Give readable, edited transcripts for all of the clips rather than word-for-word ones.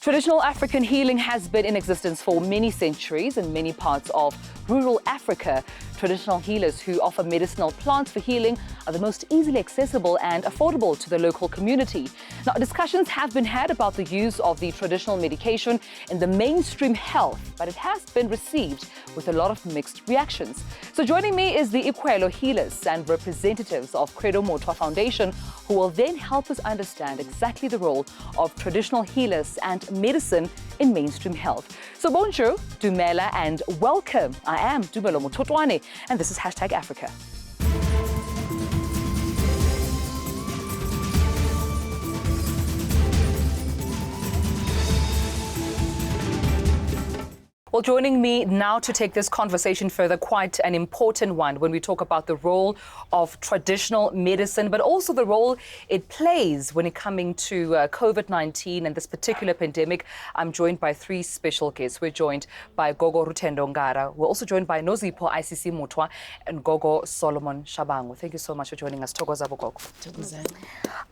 Traditional African healing has been in existence for many centuries in many parts of rural Africa. Traditional healers who offer medicinal plants for healing are the most easily accessible and affordable to the local community. Now, discussions have been had about the use of the traditional medication in the mainstream health, but it has been received with a lot of mixed reactions. So joining me is the Tumelo healers and representatives of Tumelo Mothotoane Foundation, who will then help us understand exactly the role of traditional healers and medicine in mainstream health. So bonjour, Tumelo, and welcome. I am Tumelo Mothotoane, and this is #Africa. Well, joining me now to take this conversation further, quite an important one when we talk about the role of traditional medicine, but also the role it plays when it coming to COVID-19 and this particular pandemic. I'm joined by three special guests. We're joined by Gogo Rutendo Ngara. We're also joined by Nozipho ICC Mutwa and Gogo Solomon Shabangu. Thank you so much for joining us. Thokoza Gogo.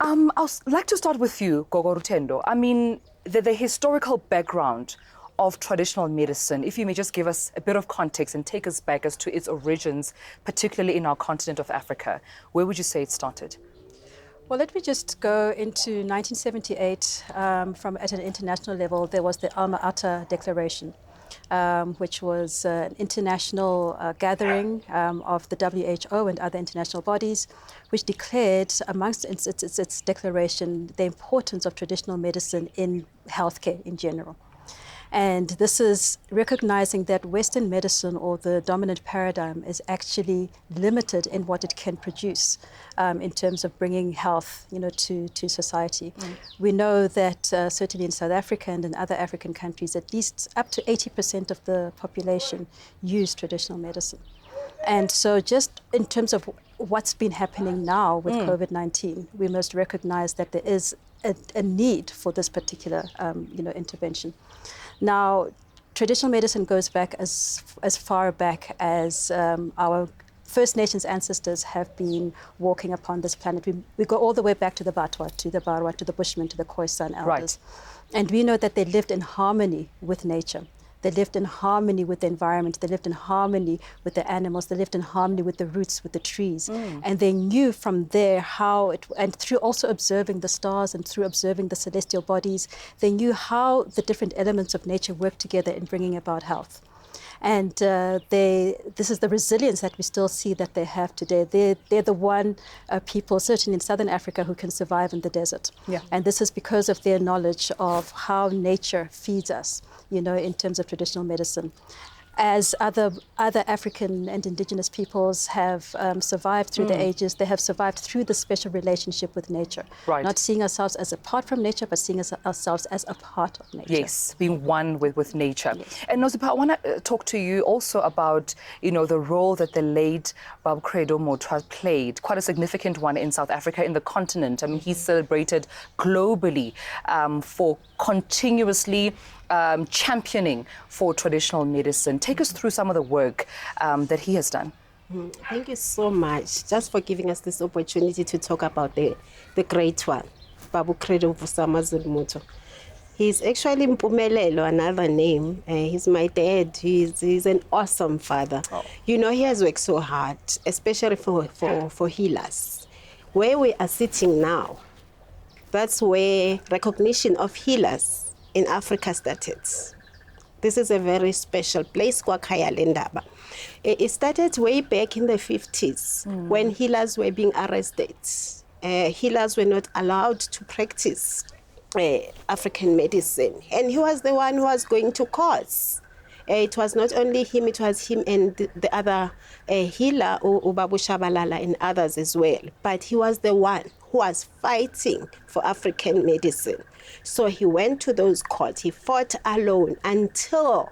I'd like to start with you, Gogo Rutendo. I mean, the historical background of traditional medicine, if you may just give us a bit of context and take us back as to its origins, particularly in our continent of Africa. Where would you say it started? Well, let me just go into 1978. From at an international level, there was the Alma-Ata Declaration, which was an international gathering of the WHO and other international bodies, which declared amongst its declaration the importance of traditional medicine in healthcare in general. And this is recognizing that Western medicine, or the dominant paradigm, is actually limited in what it can produce in terms of bringing health, to society. We know that certainly in South Africa and in other African countries, at least up to 80% of the population use traditional medicine. And so just in terms of what's been happening now with COVID-19, we must recognize that there is a need for this particular intervention. Now, traditional medicine goes back as far back as our First Nations ancestors have been walking upon this planet. We go all the way back to the Batwa, to the Barwa, to the Bushmen, to the Khoisan elders. Right. And we know that they lived in harmony with nature. They lived in harmony with the environment. They lived in harmony with the animals. They lived in harmony with the roots, with the trees. And they knew from there and through also observing the stars and through observing the celestial bodies, they knew how the different elements of nature work together in bringing about health. And this is the resilience that we still see that they have today. They're the one people, certainly in Southern Africa, who can survive in the desert. Yeah. And this is because of their knowledge of how nature feeds us, in terms of traditional medicine. As other African and indigenous peoples have survived through the ages, they have survived through the special relationship with nature. Right. Not seeing ourselves as apart from nature, but seeing ourselves as a part of nature. Yes, being one with nature. Yes. And Nozipho, I want to talk to you also about, the role that the late Baba Tumelo Mothotoane played, quite a significant one in South Africa, in the continent. I mean, he's celebrated globally for continuously championing for traditional medicine. Take us through some of the work that he has done. Thank you so much just for giving us this opportunity to talk about the great one, Baba Tumelo Mothotoane. He's actually Mpumelelo, another name. He's my dad. He's an awesome father. Oh. He has worked so hard, especially for healers. Where we are sitting now, that's where recognition of healers in Africa started. This is a very special place, Kalinda. It started way back in the 50s when healers were being arrested. Healers were not allowed to practice African medicine. And he was the one who was going to courts. It was not only him, it was him and the other healer, Ubabu Shabalala, and others as well. But he was the one who was fighting for African medicine. So he went to those courts. He fought alone until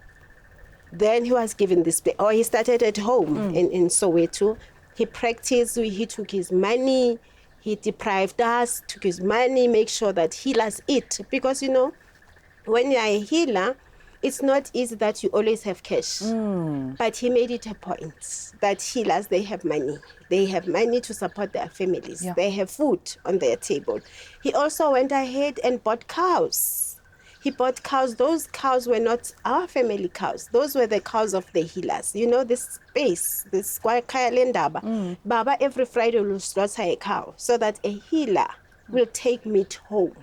then he was given this place. Or he started at home in Soweto. He practiced, he took his money, he deprived us, took his money, make sure that healers eat. Because, when you are a healer, it's not easy that you always have cash. But he made it a point that healers, they have money. They have money to support their families. Yeah. They have food on their table. He also went ahead and bought cows. He bought cows. Those cows were not our family cows. Those were the cows of the healers. You know, this space, this Kalinda. Baba every Friday will slaughter a cow so that a healer will take meat home.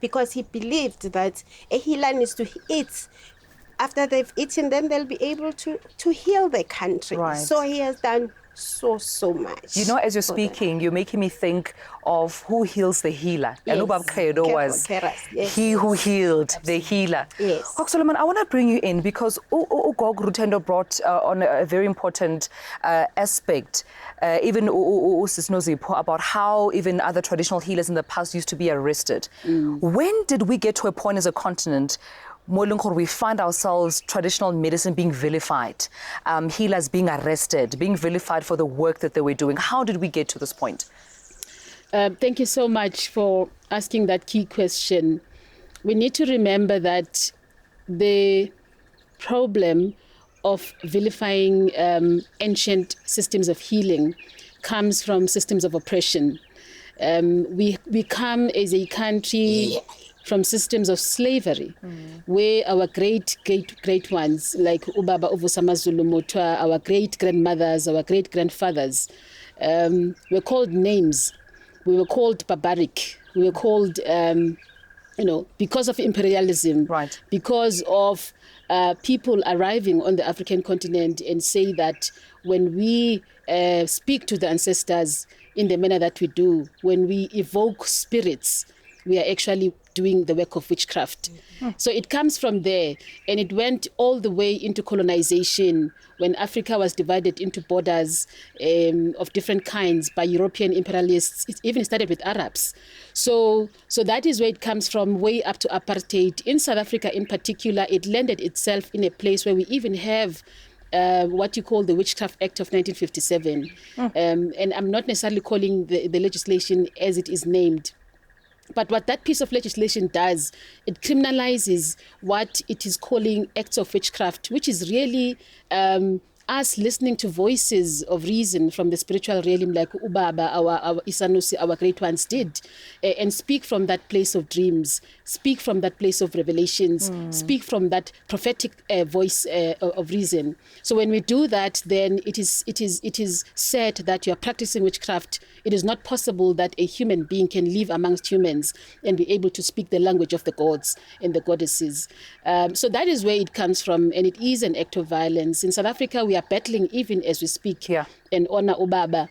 Because he believed that a healer needs to eat. After they've eaten, then they'll be able to heal the country. Right. So he has done so much. You know, as you're speaking, you're making me think of who heals the healer. Yes. And Ubab Kaido was Yes. he who healed the healer. Yes. Solomon, I want to bring you in because Ugog Rutendo brought on a very important aspect, even Sisnozipho, about how even other traditional healers in the past used to be arrested. When did we get to a point as a continent we find ourselves traditional medicine being vilified, healers being arrested, being vilified for the work that they were doing? How did we get to this point? Thank you so much for asking that key question. We need to remember that the problem of vilifying ancient systems of healing comes from systems of oppression. We come as a country from systems of slavery, where our great ones, like Ubaba Tumelo Mothotoane, our great grandmothers, our great grandfathers, were called names. We were called barbaric. We were called, because of imperialism, right, because of people arriving on the African continent and say that when we speak to the ancestors in the manner that we do, when we evoke spirits, we are actually doing the work of witchcraft. So it comes from there, and it went all the way into colonization when Africa was divided into borders of different kinds by European imperialists. It even started with Arabs. So that is where it comes from, way up to apartheid. In South Africa in particular, it landed itself in a place where we even have what you call the Witchcraft Act of 1957. And I'm not necessarily calling the legislation as it is named. But what that piece of legislation does, it criminalizes what it is calling acts of witchcraft, which is really us listening to voices of reason from the spiritual realm, like Ubaba, our Isanusi, our great ones did, and speak from that place of dreams, speak from that place of revelations, speak from that prophetic voice of reason. So when we do that, then it is said that you are practicing witchcraft. It is not possible that a human being can live amongst humans and be able to speak the language of the gods and the goddesses. So that is where it comes from, and it is an act of violence. In South Africa, we are battling even as we speak, and Honor Ubaba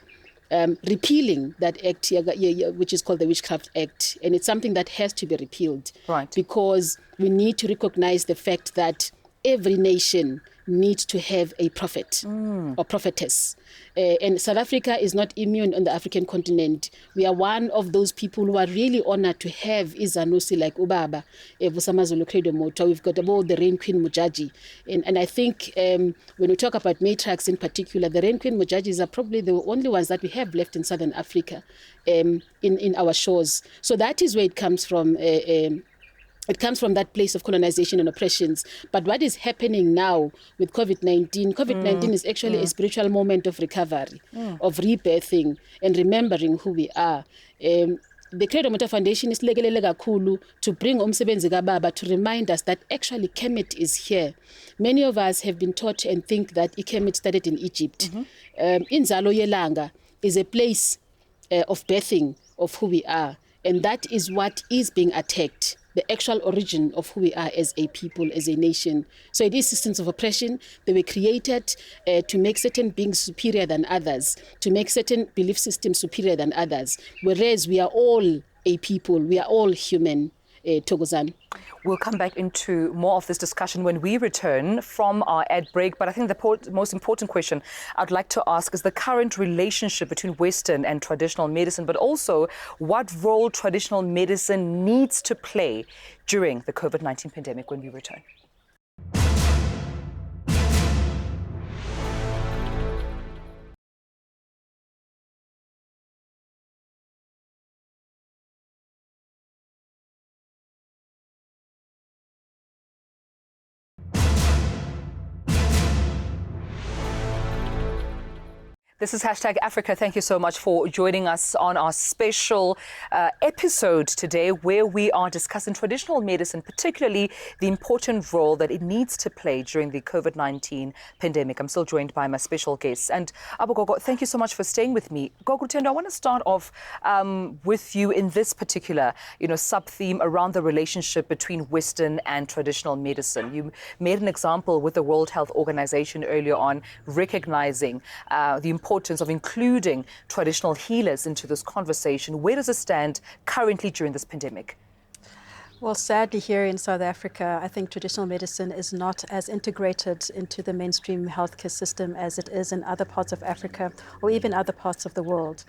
repealing that act, which is called the Witchcraft Act. And it's something that has to be repealed, right, because we need to recognize the fact that every nation needs to have a prophet or prophetess. And South Africa is not immune on the African continent. We are one of those people who are really honored to have Izanusi like Ubaba, Vusamazulu Credo Mothotoane. We've got about the Rain Queen Mujaji. And I think when we talk about matriarchs in particular, the Rain Queen Mujajis are probably the only ones that we have left in Southern Africa in our shores. So that is where it comes from. It comes from that place of colonization and oppressions. But what is happening now with COVID-19 is actually a spiritual moment of recovery, of rebirthing and remembering who we are. The Credo Mothotoane Foundation is legelele kakhulu to bring umsebenzi kababa, to remind us that actually Kemet is here. Many of us have been taught and think that Kemet started in Egypt. Inzalo Yelanga is a place of birthing of who we are. And that is what is being attacked, the actual origin of who we are as a people, as a nation. So it is systems of oppression. They were created to make certain beings superior than others, to make certain belief systems superior than others, whereas we are all a people, we are all human. Togozan. We'll come back into more of this discussion when we return from our ad break. But I think the most important question I'd like to ask is the current relationship between Western and traditional medicine, but also what role traditional medicine needs to play during the COVID-19 pandemic when we return. This is Hashtag Africa. Thank you so much for joining us on our special episode today, where we are discussing traditional medicine, particularly the important role that it needs to play during the COVID-19 pandemic. I'm still joined by my special guests. And Abu Gogo, thank you so much for staying with me. Gogo Tendo, I want to start off with you in this particular, sub-theme around the relationship between Western and traditional medicine. You made an example with the World Health Organization earlier on, recognizing the importance of including traditional healers into this conversation. Where does it stand currently during this pandemic? Well, sadly, here in South Africa, I think traditional medicine is not as integrated into the mainstream healthcare system as it is in other parts of Africa or even other parts of the world.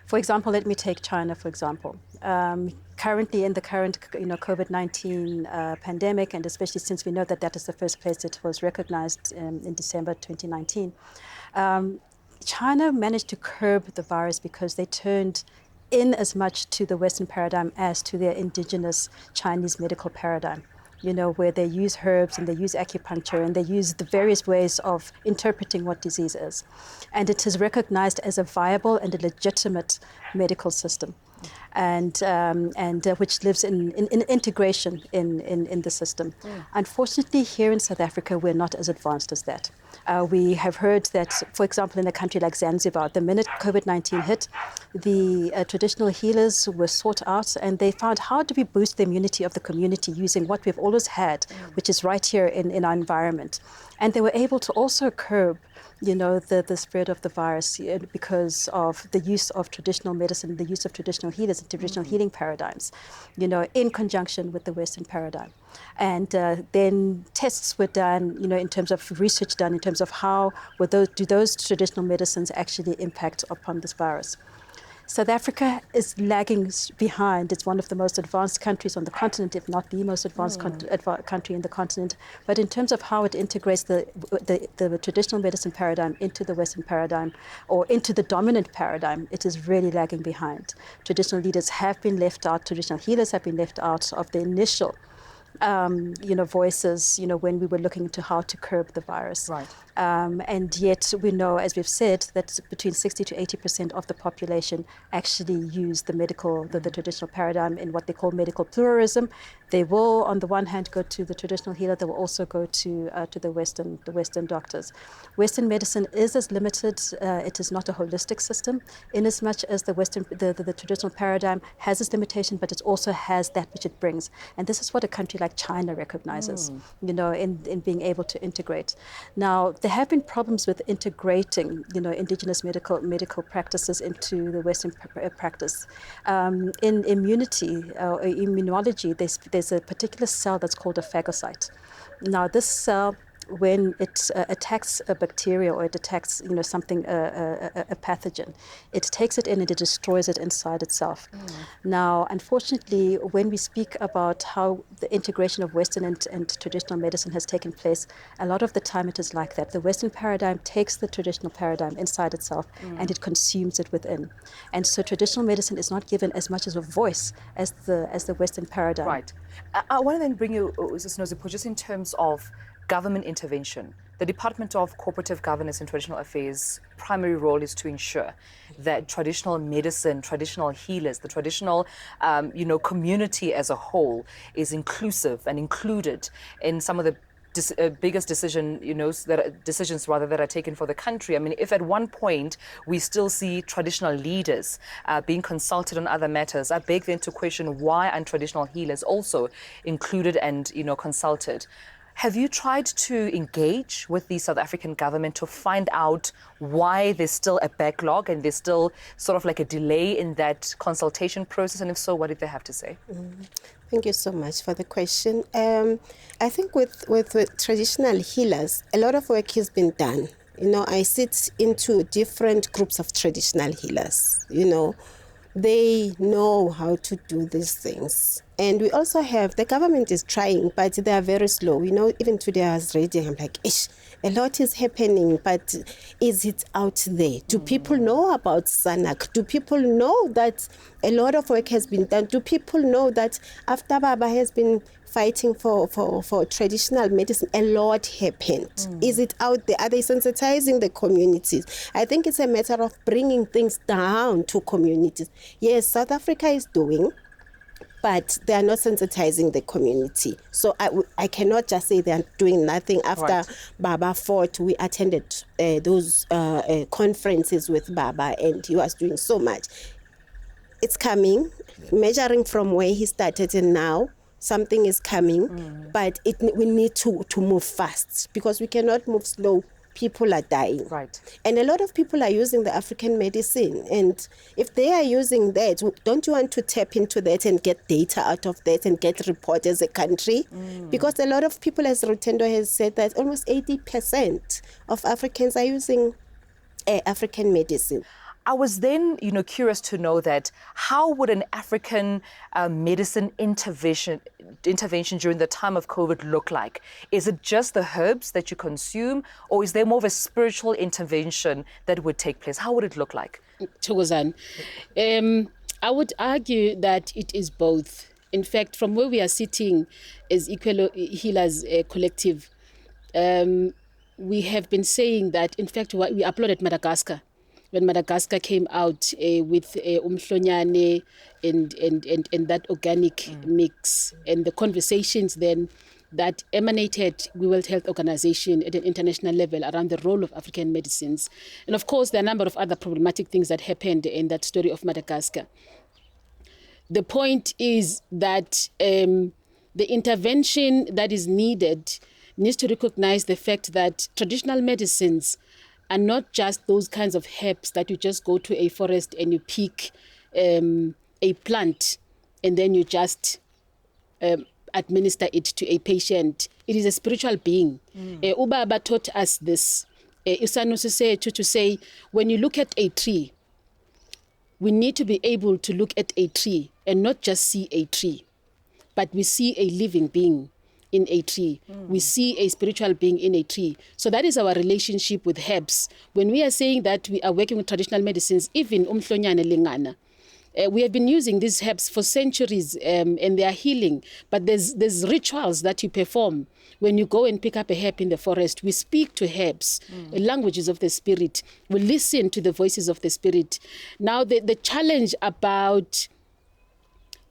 For example, let me take China, for example. Currently, in the current COVID-19 pandemic, and especially since we know that that is the first place it was recognized in December 2019, China managed to curb the virus because they turned in as much to the Western paradigm as to their indigenous Chinese medical paradigm, where they use herbs and they use acupuncture and they use the various ways of interpreting what disease is. And it is recognized as a viable and a legitimate medical system, and which lives in integration in the system. Unfortunately, here in South Africa, we're not as advanced as that. We have heard that, for example, in a country like Zanzibar, the minute COVID-19 hit, the traditional healers were sought out, and they found, how do we boost the immunity of the community using what we've always had, which is right here in our environment. And they were able to also curb the spread of the virus because of the use of traditional medicine, the use of traditional healers and traditional healing paradigms, in conjunction with the Western paradigm. And then tests were done, in terms of research done, in terms of how do those traditional medicines actually impact upon this virus. South Africa is lagging behind. It's one of the most advanced countries on the continent, if not the most advanced country in the continent. But in terms of how it integrates the traditional medicine paradigm into the Western paradigm or into the dominant paradigm, it is really lagging behind. Traditional leaders have been left out. Traditional healers have been left out of the initial voices, when we were looking into how to curb the virus. Right. And yet we know, as we've said, that between 60 to 80% of the population actually use the traditional paradigm in what they call medical pluralism. They will, on the one hand, go to the traditional healer. They will also go to the Western doctors. Western medicine is as limited. It is not a holistic system, in as much as the traditional paradigm has its limitation, but it also has that which it brings. And this is what a country like China recognizes, in being able to integrate. Now, there have been problems with integrating, indigenous medical practices into the Western practice. In immunity or immunology, there's a particular cell that's called a phagocyte. Now, this cell, when it attacks a bacteria or it attacks, something, a pathogen, it takes it in and it destroys it inside itself. Now, unfortunately, when we speak about how the integration of Western and traditional medicine has taken place, a lot of the time it is like that. The Western paradigm takes the traditional paradigm inside itself and it consumes it within. And so traditional medicine is not given as much as a voice as the Western paradigm. Right. I want to then bring you, Nozipo, just in terms of government intervention. The Department of Cooperative Governance and Traditional Affairs' primary role is to ensure that traditional medicine, traditional healers, the traditional, community as a whole is inclusive and included in some of the biggest decisions that are taken for the country. I mean, if at one point we still see traditional leaders being consulted on other matters, I beg then to question, why aren't traditional healers also included and, consulted? Have you tried to engage with the South African government to find out why there's still a backlog and there's still sort of like a delay in that consultation process? And if so, what did they have to say? Thank you so much for the question. I think with traditional healers, a lot of work has been done. I sit into different groups of traditional healers, They know how to do these things. And we also have, the government is trying, but they are very slow. Even today I was reading, I'm like, a lot is happening, but is it out there? Do people know about SANAC? Do people know that a lot of work has been done? Do people know that after Baba has been fighting for traditional medicine, a lot happened. Is it out there? Are they sensitizing the communities? I think it's a matter of bringing things down to communities. Yes, South Africa is doing, but they are not sensitizing the community. So I cannot just say they are doing nothing. After Baba fought, we attended those conferences with Baba, and he was doing so much. It's coming, measuring from where he started and now, something is coming, but we need to move fast because we cannot move slow. People are dying. Right. And a lot of people are using the African medicine. And if they are using that, don't you want to tap into that and get data out of that and get report as a country? Because a lot of people, as Rutendo has said, that almost 80% of Africans are using African medicine. I was then, curious to know that how would an African medicine intervention during the time of COVID look like? Is it just the herbs that you consume, or is there more of a spiritual intervention that would take place? How would it look like? Thokozane, I would argue that it is both. In fact, from where we are sitting as Equal Healers Collective, we have been saying that, in fact, we applauded Madagascar. When Madagascar came out with Umhlonyane and that organic mix, and the conversations then that emanated World Health Organization at an international level around the role of African medicines. And of course, there are a number of other problematic things that happened in that story of Madagascar. The point is that the intervention that is needed needs to recognize the fact that traditional medicines are not just those kinds of herbs that you just go to a forest and you pick a plant and then you just administer it to a patient. It is a spiritual being. Ubaba taught us this. To say, when you look at a tree, we need to be able to look at a tree and not just see a tree, but we see a living being in a tree. We see a spiritual being in a tree. So that is our relationship with herbs. When we are saying that we are working with traditional medicines, even Umhlonyane Lingana, we have been using these herbs for centuries and they are healing. But there's rituals that you perform when you go and pick up a herb in the forest. We speak to herbs, languages of the spirit. We listen to the voices of the spirit. Now the challenge about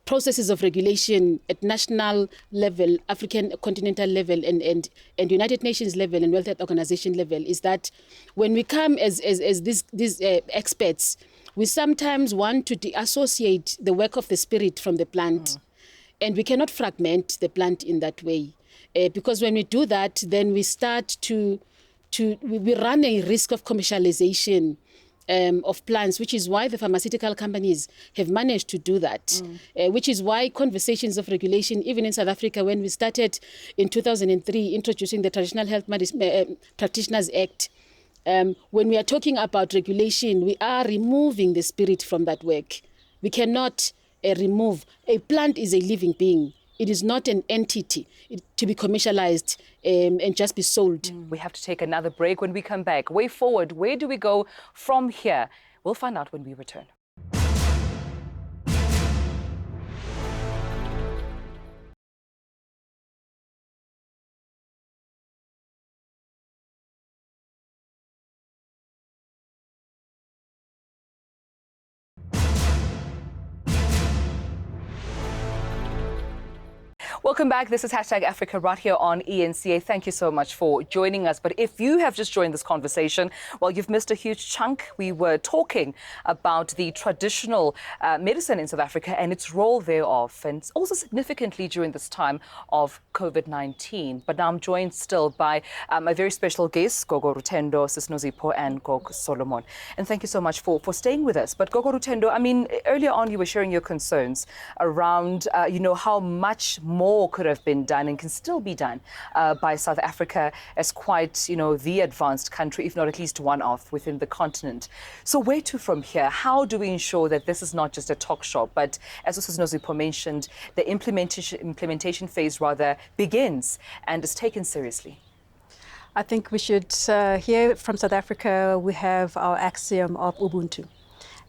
processes of regulation at national level, African continental level, and United Nations level and World Health Organization level is that when we come as these experts, we sometimes want to deassociate the work of the spirit from the plant. And we cannot fragment the plant in that way. Because when we do that, then we start we run a risk of commercialization of plants, which is why the pharmaceutical companies have managed to do that, which is why conversations of regulation, even in South Africa, when we started in 2003 introducing the Traditional Health Practitioners Act, when we are talking about regulation, we are removing the spirit from that work. We cannot remove. A plant is a living being. It is not an entity to be commercialized and just be sold. We have to take another break. When we come back, way forward, where do we go from here? We'll find out when we return. Welcome back. This is #Africa right here on ENCA. Thank you so much for joining us. But if you have just joined this conversation, well, you've missed a huge chunk. We were talking about the traditional medicine in South Africa and its role thereof, and also significantly during this time of COVID-19. But now I'm joined still by a very special guest, Gogo Rutendo, Sis Nozipho, and Gogo Solomon. And thank you so much for staying with us. But Gogo Rutendo, I mean, earlier on you were sharing your concerns around, how much more could have been done and can still be done by South Africa as quite, the advanced country, if not at least one of within the continent. So where to from here? How do we ensure that this is not just a talk shop, but as Sis Nozipho mentioned, the implementation phase rather begins and is taken seriously? I think we should, here from South Africa, we have our axiom of Ubuntu.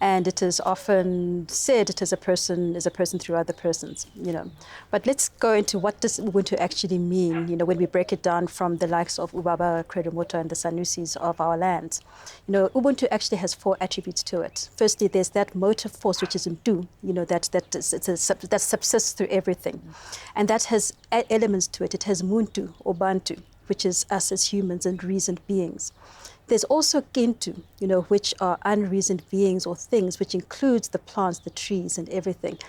And it is often said it is a person through other persons, But let's go into what does Ubuntu actually mean, when we break it down from the likes of Ubaba, Credo-Moto, and the Sanusis of our lands. Ubuntu actually has 4 attributes to it. Firstly, there's that motive force, which is Mtu, that subsists through everything. And that has elements to it. It has Muntu, or Bantu, which is us as humans and reasoned beings. There's also Kintu, which are unreasoned beings or things, which includes the plants, the trees, and everything.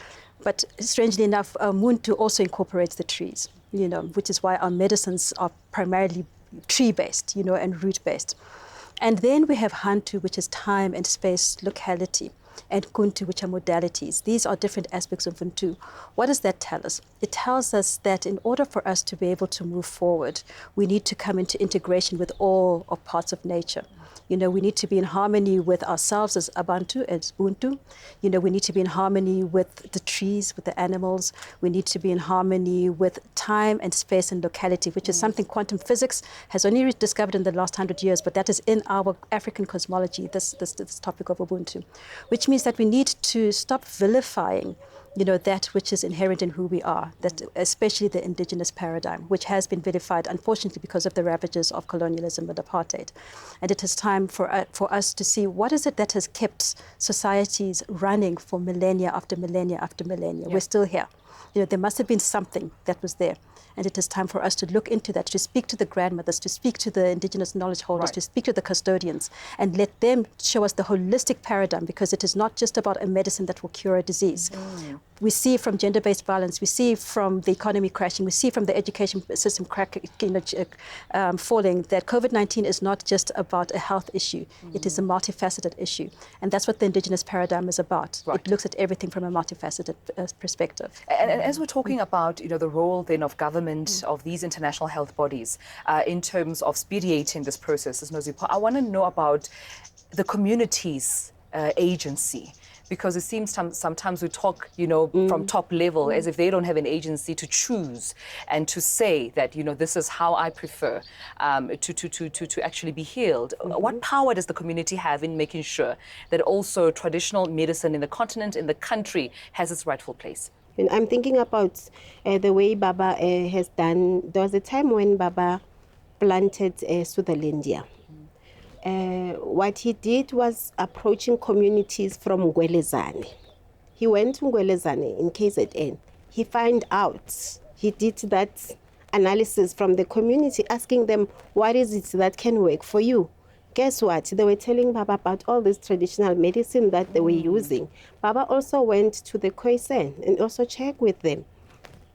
But strangely enough, Muntu also incorporates the trees, which is why our medicines are primarily tree-based, and root-based. And then we have Hantu, which is time and space, locality, and Kuntu, which are modalities. These are different aspects of Ubuntu. What does that tell us? It tells us that in order for us to be able to move forward, we need to come into integration with all of parts of nature. We need to be in harmony with ourselves as Abantu, as Ubuntu. We need to be in harmony with the trees, with the animals. We need to be in harmony with time and space and locality, which is something quantum physics has only discovered in the last 100 years, but that is in our African cosmology, this topic of Ubuntu, which means that we need to stop vilifying that which is inherent in who we are, that especially the indigenous paradigm, which has been vilified, unfortunately, because of the ravages of colonialism and apartheid. And it is time for us to see what is it that has kept societies running for millennia after millennia after millennia. Yeah. We're still here. There must have been something that was there. And it is time for us to look into that, to speak to the grandmothers, to speak to the indigenous knowledge holders, to speak to the custodians, and let them show us the holistic paradigm, because it is not just about a medicine that will cure a disease. We see from gender-based violence, we see from the economy crashing, we see from the education system falling, that COVID-19 is not just about a health issue. It is a multifaceted issue. And that's what the indigenous paradigm is about. It looks at everything from a multifaceted perspective. And as we're talking about, the role then of government, of these international health bodies in terms of speediating this process, I want to know about the community's agency. Because it seems sometimes we talk, from top level as if they don't have an agency to choose and to say that, this is how I prefer to actually be healed. What power does the community have in making sure that also traditional medicine in the continent, in the country, has its rightful place? I'm thinking about the way Baba has done. There was a time when Baba planted Sutherlandia. What he did was approaching communities from Ngwelezane. He went to Ngwelezane in KZN. He found out, he did that analysis from the community, asking them, what is it that can work for you? Guess what? They were telling Baba about all this traditional medicine that they were using. Baba also went to the Khoisan and also checked with them.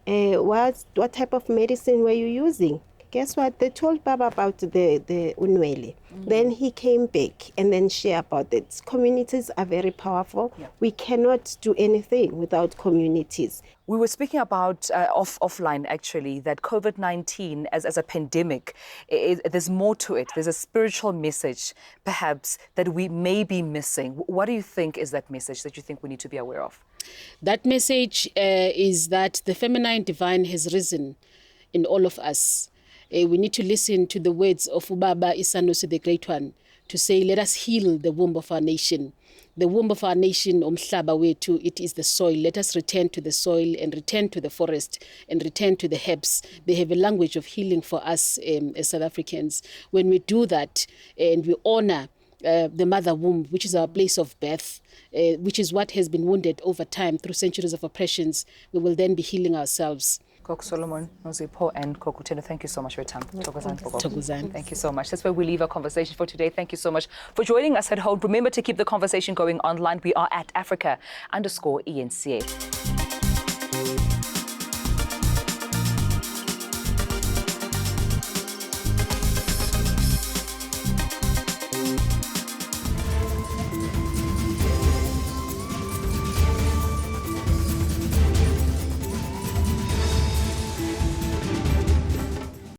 What type of medicine were you using? Guess what? They told Baba about the Unwele. Then he came back and then shared about it. Communities are very powerful. Yeah. We cannot do anything without communities. We were speaking about offline, actually, that COVID-19 as a pandemic, there's more to it. There's a spiritual message, perhaps, that we may be missing. What do you think is that message that you think we need to be aware of? That message is that the feminine divine has risen in all of us. We need to listen to the words of Ubaba Isanusi, the Great One, to say, let us heal the womb of our nation. The womb of our nation, Umhlaba wethu, it is the soil. Let us return to the soil and return to the forest and return to the herbs. They have a language of healing for us as South Africans. When we do that and we honor the mother womb, which is our place of birth, which is what has been wounded over time through centuries of oppressions, we will then be healing ourselves. Kok Solomon, Nozipho, and Kokuteno, thank you so much for your time. Tokuzan. Thank you so much. That's where we leave our conversation for today. Thank you so much for joining us at home. Remember to keep the conversation going online. We are at Africa_ENCA.